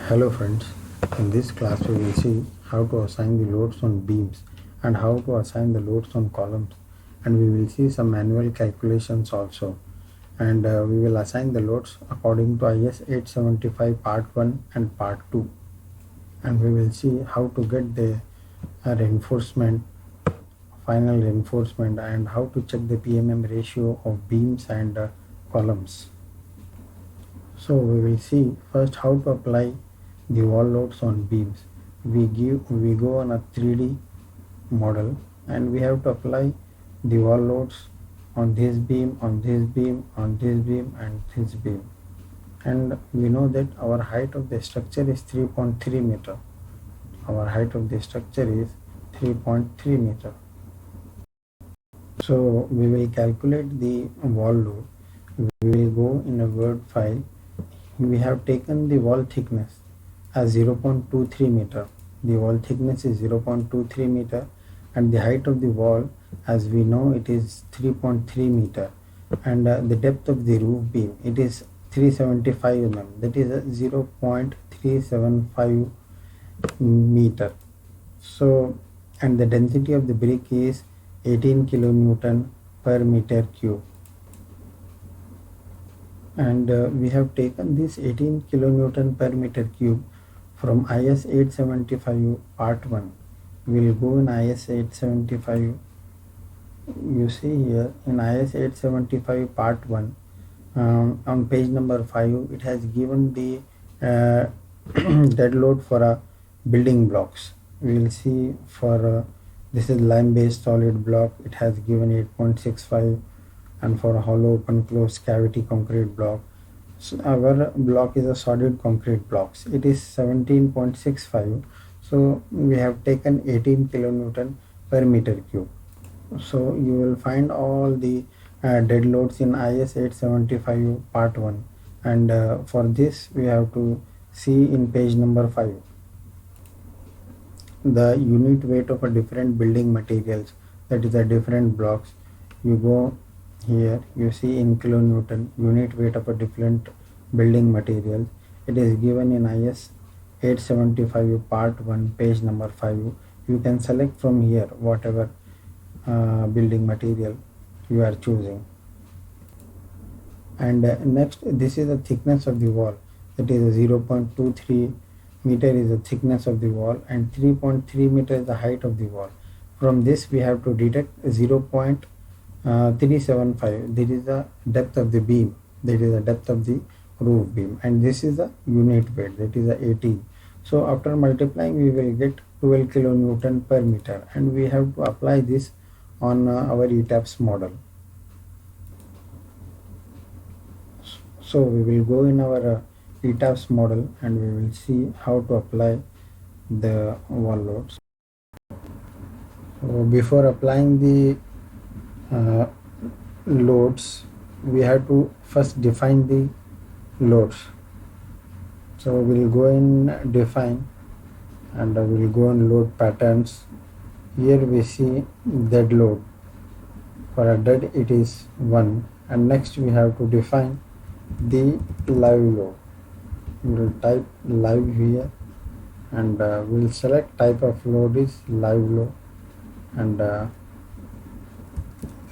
Hello friends, in this class we will see how to assign the loads on beams and how to assign the loads on columns, and we will see some manual calculations also, and we will assign the loads according to IS 875 part 1 and part 2, and we will see how to get the reinforcement, final reinforcement, and how to check the PMM ratio of beams and columns. So we will see first how to apply the wall loads on beams. We go on a 3D model and we have to apply the wall loads on this beam, on this beam, on this beam, and this beam. And we know that our height of the structure is 3.3 meter. Our height of the structure is 3.3 meter. So we will calculate the wall load. We will go in a Word file. We have taken the wall thickness as 0.23 meter. The wall thickness is 0.23 meter and the height of the wall, as we know, it is 3.3 meter, and the depth of the roof beam, it is 375 mm, that is 0.375 meter. So, and the density of the brick is 18 kilonewton per meter cube, and we have taken this 18 kilonewton per meter cube from IS 875 part 1. We will go in IS 875. You see here in IS 875 part 1, on page number 5, it has given the dead load for building blocks. We will see for this is lime based solid block, it has given 8.65, and for a hollow open closed cavity concrete block, so our block is a solid concrete blocks, it is 17.65. so we have taken 18 kilonewton per meter cube. So you will find all the dead loads in IS 875 part 1, and for this we have to see in page number 5 the unit weight of a different building materials, that is the different blocks. You go here, you see in kilonewton unit weight of a different building material. It is given in IS 875 part 1 page number 5. You can select from here whatever building material you are choosing. And next, this is the thickness of the wall, that is 0.23 meter is the thickness of the wall and 3.3 meter is the height of the wall. From this we have to deduct 0.375. This is the depth of the beam, that is the depth of the roof beam, and this is the unit weight, that is the 18. So after multiplying we will get 12 kilonewton per meter, and we have to apply this on our ETABS model. So we will go in our ETABS model and we will see how to apply the wall loads. So before applying the loads, we have to first define the loads. So we'll go in define, and we'll go in load patterns. Here we see dead load. For a dead it is 1, and next we have to define the live load. We'll type live here, and we'll select type of load is live load, and the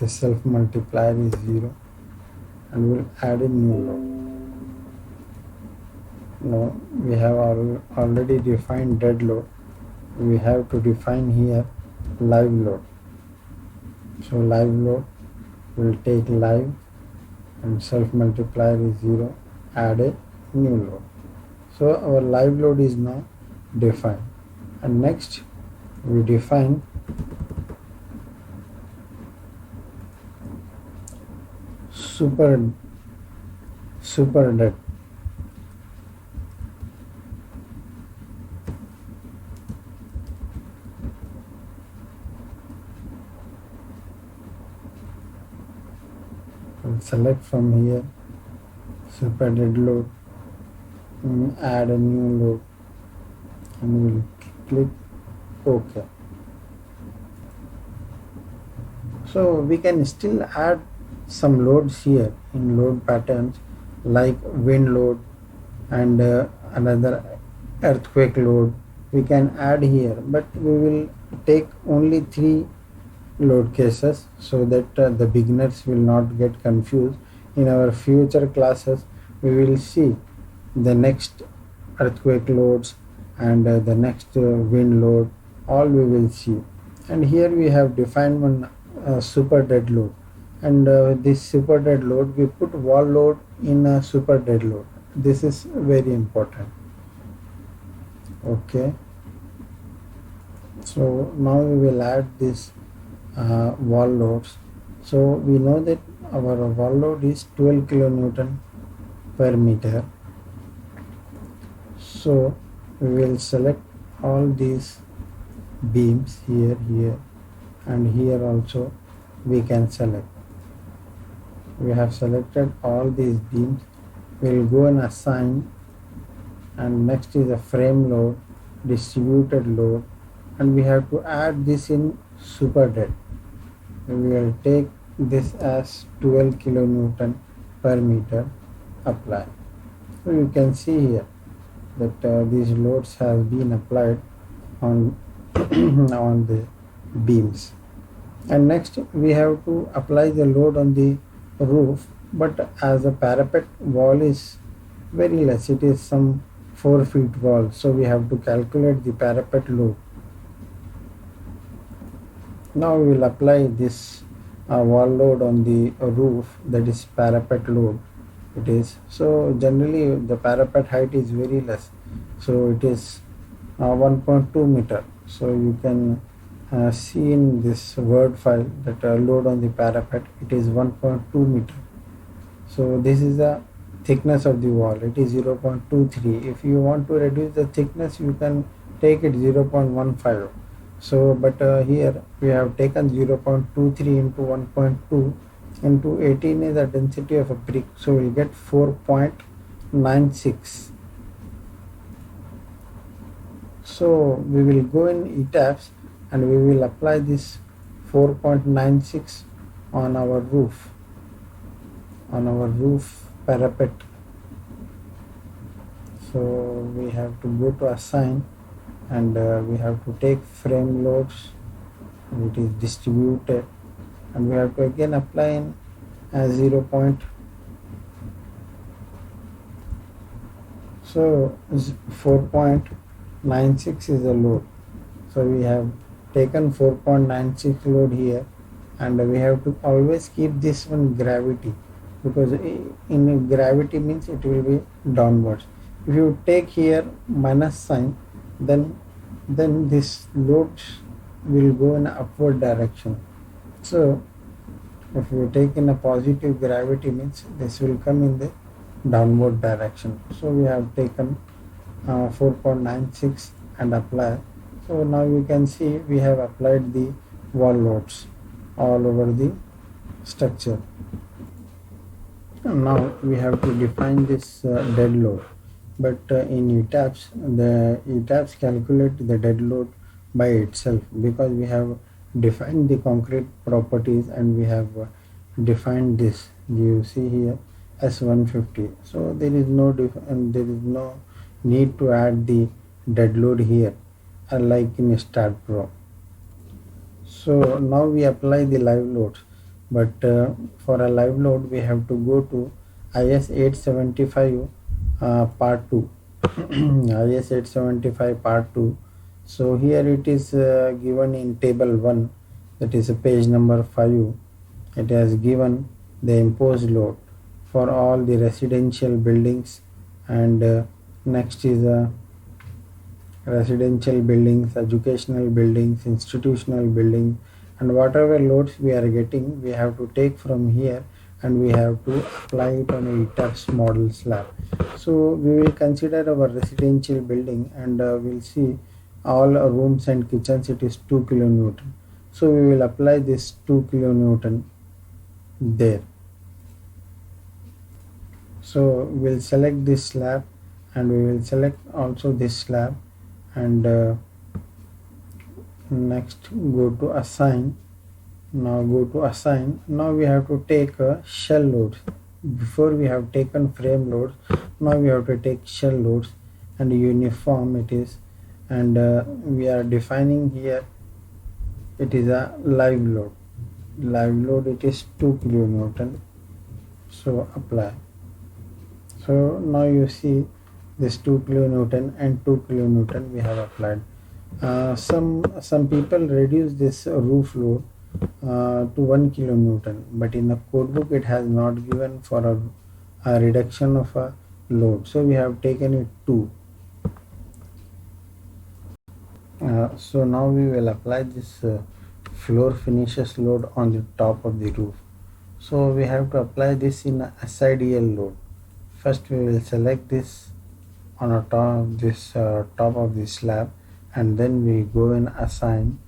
self multiplier is 0, and we'll add a new load. Now we have already defined dead load. We have to define here live load. So live load will take live and self multiplier is 0, add a new load. So our live load is now defined, and next we define super dead. We'll select from here super dead load, add a new load, and we'll click OK. So we can still add some loads here in load patterns like wind load and another earthquake load we can add here, but we will take only 3 load cases so that the beginners will not get confused. In our future classes we will see the next earthquake loads and the next wind load, all we will see. And here we have defined one super dead load, and this super dead load we put wall load in a super dead load. This is very important. Okay, so now we will add this wall loads. So we know that our wall load is 12 kilonewton per meter. So we will select all these beams here, and here also we can select. We have selected all these beams. We will go and assign, and next is a frame load, distributed load, and we have to add this in super dead. We will take this as 12 kilonewton per meter, apply. So you can see here that these loads have been applied on on the beams. And next we have to apply the load on the roof, but as the parapet wall is very less, it is some 4 feet wall, so we have to calculate the parapet load. Now we will apply this wall load on the roof, that is parapet load. It is so generally the parapet height is very less, so it is 1.2 meter. So you can see in this word file that load on the parapet, it is 1.2 meter. So this is the thickness of the wall, it is 0.23. If you want to reduce the thickness you can take it 0.15. So but here we have taken 0.23 into 1.2 into 18 is the density of a brick, so we'll get 4.96. So we will go in ETABS and we will apply this 4.96 on our roof, parapet. So we have to go to assign, and we have to take frame loads, and it is distributed, and we have to again apply in 0. So 4.96 is the load. So we have taken 4.96 load here, and we have to always keep this one gravity, because in gravity means it will be downwards. If you take here minus sign, then this load will go in upward direction. So if you take in a positive gravity means this will come in the downward direction. So we have taken 4.96 and apply. So now you can see we have applied the wall loads all over the structure. Now we have to define this dead load, but in ETABS the ETABS calculate the dead load by itself, because we have defined the concrete properties and we have defined this. You see here S150. So there is no need to add the dead load here, unlike in Start Pro. So now we apply the live loads, but for a live load we have to go to IS 875 part 2. IS 875 part 2. So here it is given in table 1, that is page number 5. It has given the imposed load for all the residential buildings, and next is residential buildings, educational buildings, institutional buildings, and whatever loads we are getting we have to take from here and we have to apply it on a ETABS model slab. So we will consider our residential building, and we'll see all rooms and kitchens, it is 2 kilonewton. So we will apply this 2 kilonewton there. So we'll select this slab, and we will select also this slab, and next go to assign. Now go to assign. Now we have to take shell loads. Before we have taken frame loads, now we have to take shell loads. and uniform it is, and we are defining here it is a live load it is 2 kilonewton. So apply. So now you see this 2 kilonewton and 2 kilonewton we have applied. Some people reduce this roof load to 1 kilonewton, but in the codebook it has not given for a reduction of a load, so we have taken it 2. So now we will apply this floor finishes load on the top of the roof. So we have to apply this in a SIDL load. First we will select this on a top of the slab, and then we go and assign,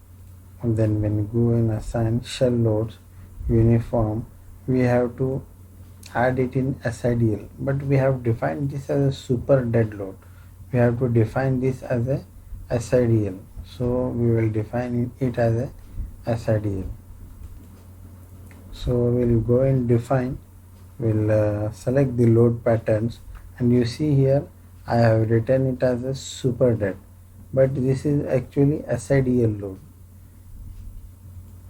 and then when we go and assign shell loads uniform, we have to add it in SIDL, but we have defined this as a super dead load. We have to define this as a SIDL, so we will define it as a SIDL. So we'll go and define, we'll select the load patterns, and you see here I have written it as a super dead, but this is actually SIDL load.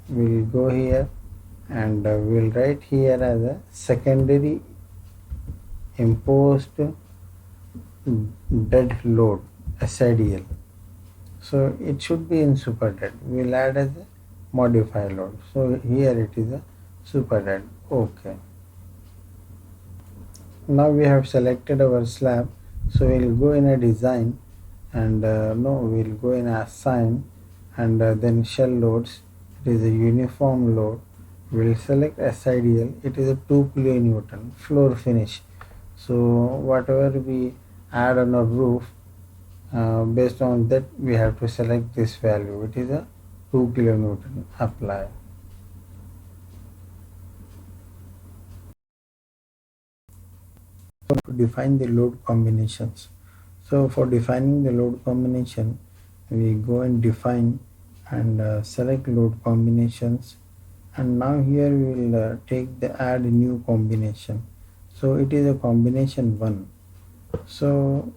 We'll go here and we'll write here as a secondary imposed dead load SIDL. So it should be in super dead. We'll add as a modify load. So here it is a super dead. Okay. Now we have selected our slab. So we'll go in a design, and we'll go in a assign, and then shell loads. It is a uniform load. We'll select SIDL. It is a 2 kilonewton floor finish. So whatever we add on a roof, based on that we have to select this value. It is a 2 kilonewton. Apply. So to define the load combinations. So for defining the load combination, we go and define and select load combinations, and now here we will take the add new combination. So it is a combination 1. So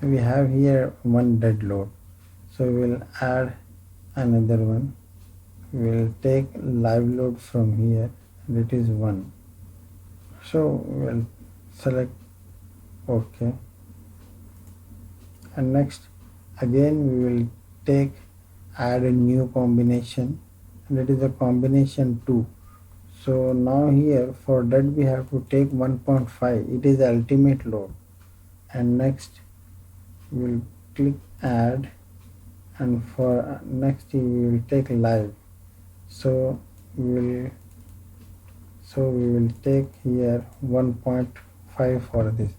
we have here one dead load, so we will add another one. We will take live load from here, and it is 1. So we will select OK, and next again we will take add a new combination, and it is a combination 2. So now here for that we have to take 1.5. It is the ultimate load, and next we will click add, and for next we will take live. So we will take here 1.5 for this,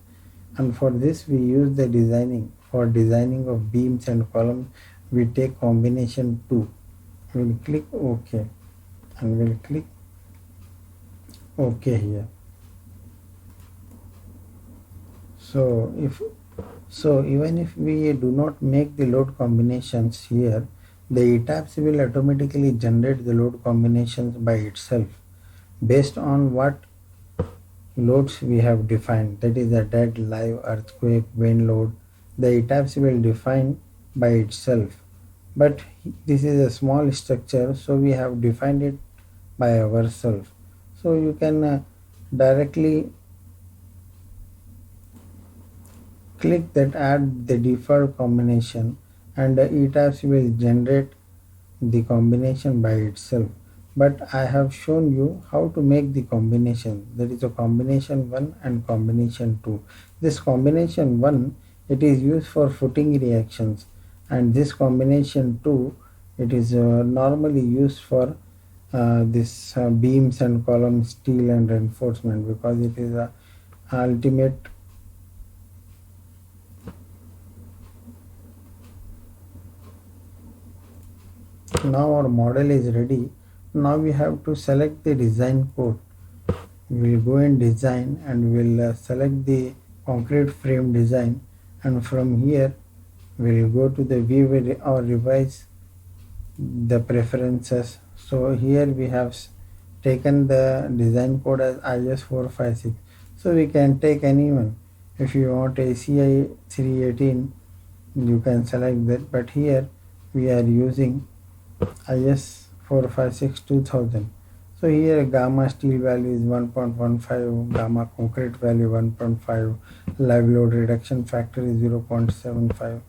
and for this we use the designing. For designing of beams and columns we take combination 2. We will click OK, and we will click OK here. So even if we do not make the load combinations here, the ETABS will automatically generate the load combinations by itself based on what loads we have defined, that is a dead, live, earthquake, wind load. The ETABS will define by itself, but this is a small structure, so we have defined it by ourselves. So you can directly click that add the default combination, and the ETABS will generate the combination by itself. But I have shown you how to make the combination, that is a combination 1 and combination 2. This combination 1, it is used for footing reactions, and this combination 2, it is normally used for this beams and columns, steel and reinforcement, because it is a ultimate now our model is ready. Now we have to select the design code. We will go in design, and we will select the concrete frame design, and from here we will go to the view or revise the preferences. So here we have taken the design code as IS 456, so we can take any one. If you want ACI 318, you can select that, but here we are using IS 456 2000. So here gamma steel value is 1.15, gamma concrete value 1.5, live load reduction factor is 0.75.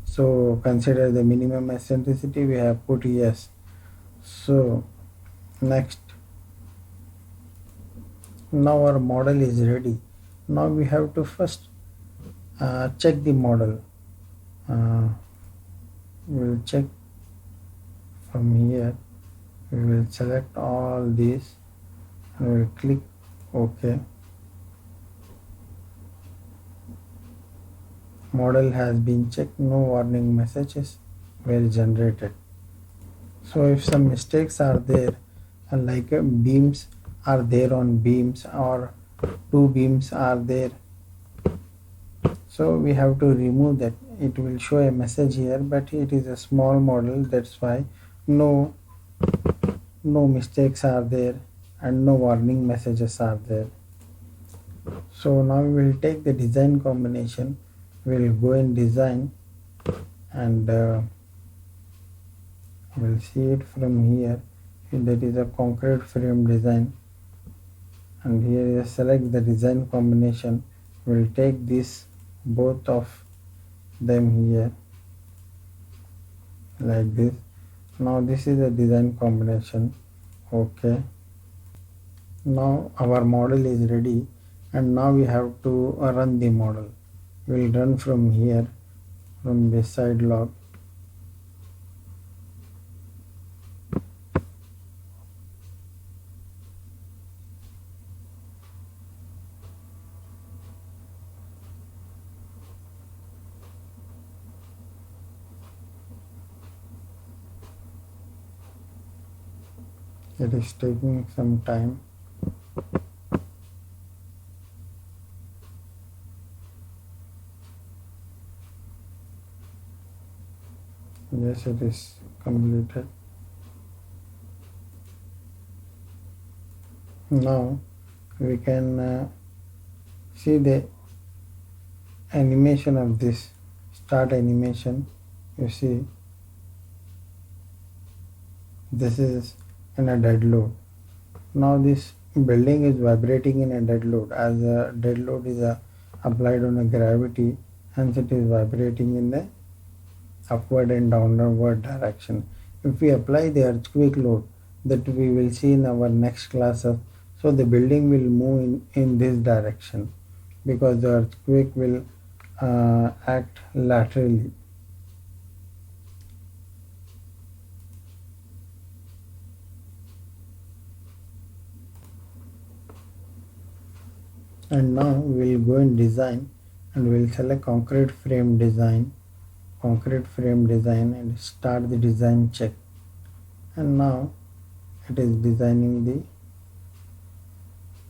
So consider the minimum eccentricity, we have put yes. So next, now our model is ready. Now we have to first check the model. We'll check from here. We will select all these and we will click OK. Model has been checked, no warning messages were generated. So if some mistakes are there, like beams are there on beams or two beams are there, so we have to remove that. It will show a message here, but it is a small model, that's why no mistakes are there and no warning messages are there. So now we will take the design combination, we will go in design and we'll see it from here. That is a concrete frame design, and here you select the design combination. We'll take this, both of them here like this. Now this is a design combination. Okay, now our model is ready, and now we have to run the model. We'll run from here, from this side log. It is taking some time. Yes, it is completed. Now we can see the animation of this. Start animation. You see, this is in a dead load. Now this building is vibrating in a dead load, as a dead load is applied on a gravity, hence it is vibrating in the upward and downward direction. If we apply the earthquake load that we will see in our next classes, so the building will move in this direction, because the earthquake will act laterally. And now we will go in design and we will select concrete frame design and start the design check. And now it is designing the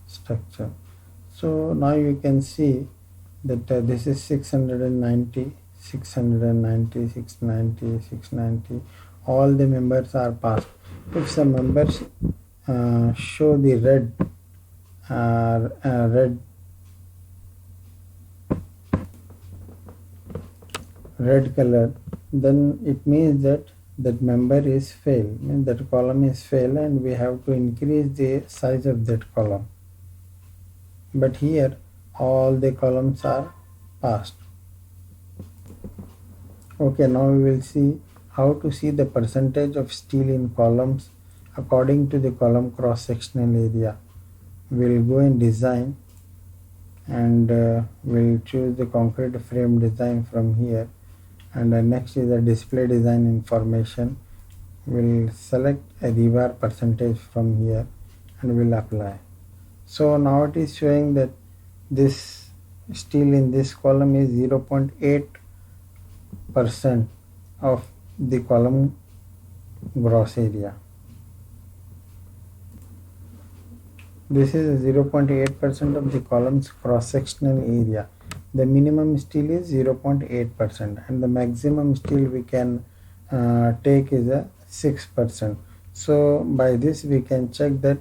structure. So now you can see that this is 690, 690, 690, 690. All the members are passed. If some members show the red color, then it means that that member is fail, means that column is fail, and we have to increase the size of that column. But here all the columns are passed. Okay, now we will see how to see the percentage of steel in columns according to the column cross sectional area. We will go in design and we'll choose the concrete frame design from here, and next is the display design information. We'll select a rebar percentage from here and we'll apply. So now it is showing that this steel in this column is 0.8% of the column gross area. This is 0.8% of the column's cross-sectional area. The minimum steel is 0.8% and the maximum steel we can take is a 6%. So by this we can check that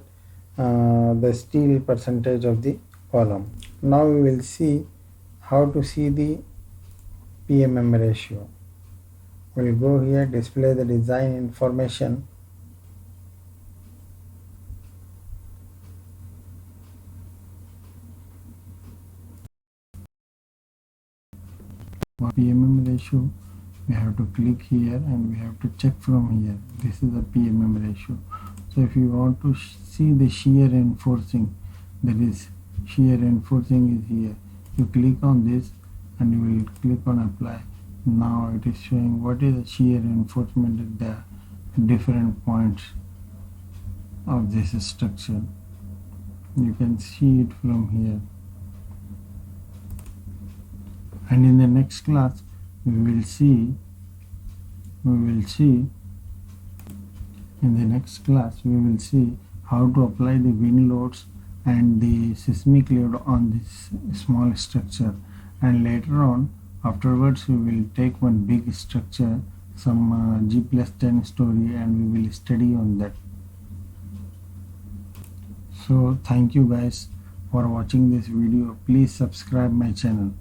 the steel percentage of the column. Now we will see how to see the PMM ratio. We'll go here, display the design information. For PMM ratio, we have to click here and we have to check from here. This is the PMM ratio. So if you want to see the shear reinforcing, that is shear reinforcing is here. You click on this and you will click on apply. Now it is showing what is the shear reinforcement at the different points of this structure. You can see it from here. And in the next class we will see how to apply the wind loads and the seismic load on this small structure, and later on afterwards we will take one big structure, some G+10 story, and we will study on that. So thank you guys for watching this video. Please subscribe my channel.